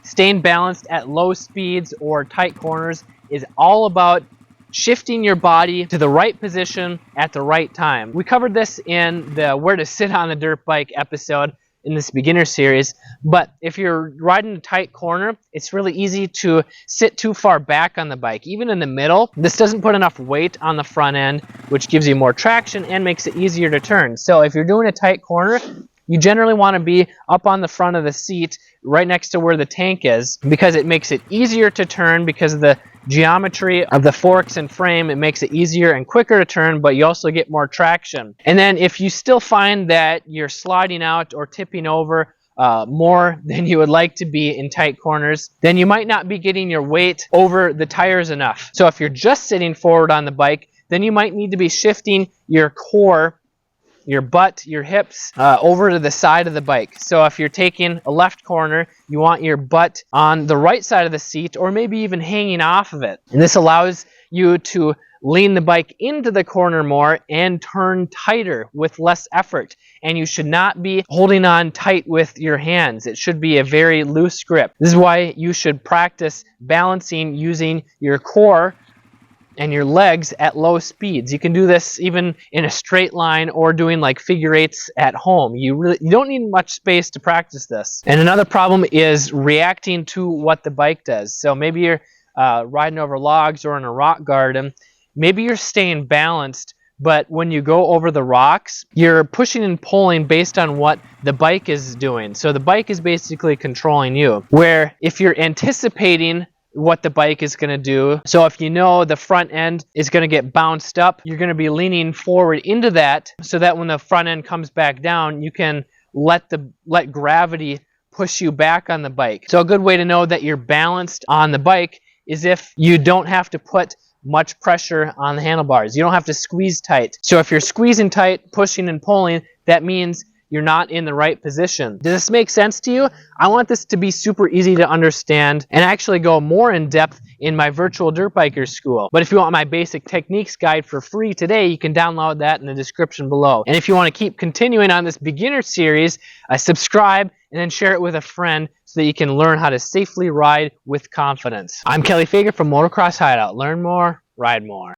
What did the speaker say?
staying balanced at low speeds or tight corners is all about shifting your body to the right position at the right time. We covered this in the where to sit on the dirt bike episode in this beginner series, but if you're riding a tight corner, it's really easy to sit too far back on the bike. Even in the middle, this doesn't put enough weight on the front end, which gives you more traction and makes it easier to turn. So if you're doing a tight corner, you generally want to be up on the front of the seat right next to where the tank is, because it makes it easier to turn because of the geometry of the forks and frame. It makes it easier and quicker to turn, but you also get more traction. And then if you still find that you're sliding out or tipping over more than you would like to be in tight corners, then you might not be getting your weight over the tires enough. So if you're just sitting forward on the bike, then you might need to be shifting your core, your butt, your hips over to the side of the bike. So if you're taking a left corner, you want your butt on the right side of the seat, or maybe even hanging off of it. And this allows you to lean the bike into the corner more and turn tighter with less effort. And you should not be holding on tight with your hands. It should be a very loose grip. This is why you should practice balancing using your core and your legs at low speeds. You can do this even in a straight line or doing like figure eights at home. You don't need much space to practice this. And another problem is reacting to what the bike does. So maybe you're riding over logs or in a rock garden. Maybe you're staying balanced, but when you go over the rocks, you're pushing and pulling based on what the bike is doing. So the bike is basically controlling you. Where if you're anticipating what the bike is going to do, so if you know the front end is going to get bounced up, you're going to be leaning forward into that, so that when the front end comes back down, you can let gravity push you back on the bike. So a good way to know that you're balanced on the bike is if you don't have to put much pressure on the handlebars. You don't have to squeeze tight. So if you're squeezing tight, pushing and pulling, that means you're not in the right position. Does this make sense to you? I want this to be super easy to understand and actually go more in depth in my virtual dirt biker school. But if you want my basic techniques guide for free today, you can download that in the description below. And if you want to keep continuing on this beginner series, subscribe and then share it with a friend so that you can learn how to safely ride with confidence. I'm Kelly Fager from Motocross Hideout. Learn more, ride more.